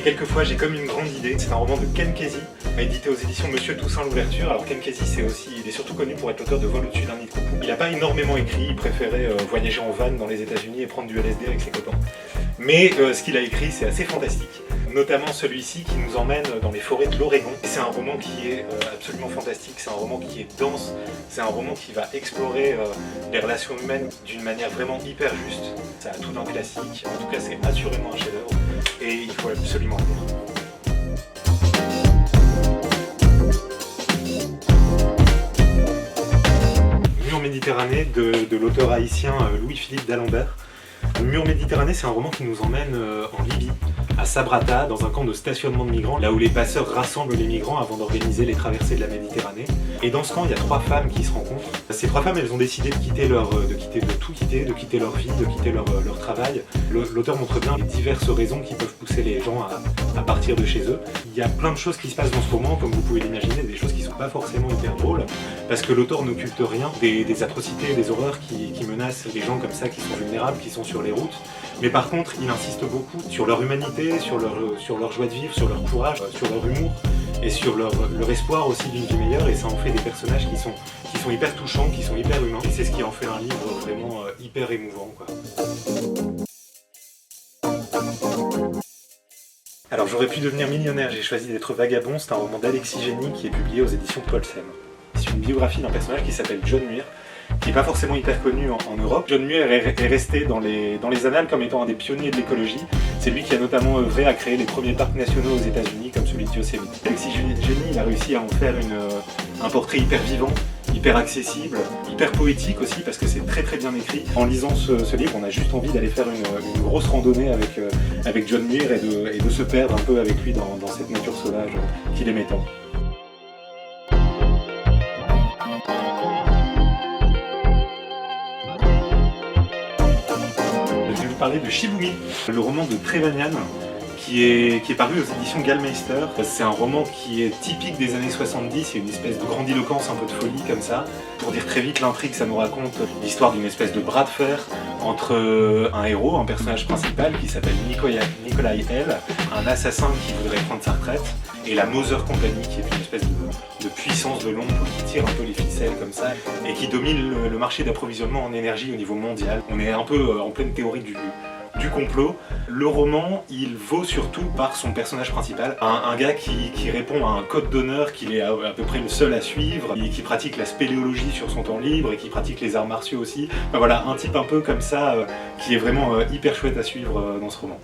quelquefois j'ai comme une grande idée. C'est un roman de Ken Kesey, édité aux éditions Monsieur Toussaint Louverture. Alors Ken Kesey, il est surtout connu pour être l'auteur de Vol au-dessus d'un nid de coucou. Il n'a pas énormément écrit, il préférait voyager en van dans les États-Unis et prendre du LSD avec ses copains. Mais ce qu'il a écrit, c'est assez fantastique. Notamment celui-ci qui nous emmène dans les forêts de l'Oregon. C'est un roman qui est absolument fantastique, c'est un roman qui est dense, c'est un roman qui va explorer les relations humaines d'une manière vraiment hyper juste. Ça a tout d'un classique, en tout cas c'est assurément un chef-d'œuvre et il faut absolument le lire. Mur Méditerranée de l'auteur haïtien Louis-Philippe d'Alembert. Mur Méditerranée, c'est un roman qui nous emmène en Libye, à Sabrata, dans un camp de stationnement de migrants, là où les passeurs rassemblent les migrants avant d'organiser les traversées de la Méditerranée. Et dans ce camp, il y a 3 femmes qui se rencontrent. Ces 3 femmes, elles ont décidé de quitter de quitter leur vie, de quitter leur travail. L'auteur montre bien les diverses raisons qui peuvent pousser les gens à partir de chez eux. Il y a plein de choses qui se passent dans ce roman, comme vous pouvez l'imaginer, des choses qui sont pas forcément hyper drôles, parce que l'auteur n'occulte rien des atrocités, des horreurs qui menacent les gens comme ça, qui sont vulnérables, qui sont sur les routes. Mais par contre, il insiste beaucoup sur leur humanité, sur leur joie de vivre, sur leur courage, sur leur humour et sur leur espoir aussi d'une vie meilleure. Et ça en fait des personnages qui sont hyper touchants, qui sont hyper humains. Et c'est ce qui en fait un livre vraiment hyper émouvant, quoi. Alors j'aurais pu devenir millionnaire, j'ai choisi d'être vagabond. C'est un roman d'Alexis Génie qui est publié aux éditions Paulsen. C'est une biographie d'un personnage qui s'appelle John Muir, qui n'est pas forcément hyper connu en Europe. John Muir est resté dans les annales comme étant un des pionniers de l'écologie. C'est lui qui a notamment œuvré à créer les premiers parcs nationaux aux États-Unis, comme celui de Yosemite. Alexis Génie, il a réussi à en faire un portrait hyper vivant, hyper accessible, hyper poétique aussi, parce que c'est très très bien écrit. En lisant ce livre, on a juste envie d'aller faire une grosse randonnée avec John Muir et de se perdre un peu avec lui dans cette nature sauvage qu'il aimait tant. Parler de Shibumi, le roman de Trevanyan qui est paru aux éditions Gallmeister. C'est un roman qui est typique des années 70, il y a une espèce de grandiloquence, un peu de folie comme ça. Pour dire très vite l'intrigue, ça nous raconte l'histoire d'une espèce de bras de fer entre un héros, un personnage principal qui s'appelle Nikolai L, un assassin qui voudrait prendre sa retraite, et la Moser Company qui est une espèce de puissance de l'ombre qui tire un peu les ficelles comme ça et qui domine le marché d'approvisionnement en énergie au niveau mondial. On est un peu en pleine théorie du complot. Le roman, il vaut surtout par son personnage principal, un gars qui répond à un code d'honneur qu'il est à peu près le seul à suivre, et qui pratique la spéléologie sur son temps libre et qui pratique les arts martiaux aussi. Enfin, voilà, un type un peu comme ça qui est vraiment hyper chouette à suivre dans ce roman.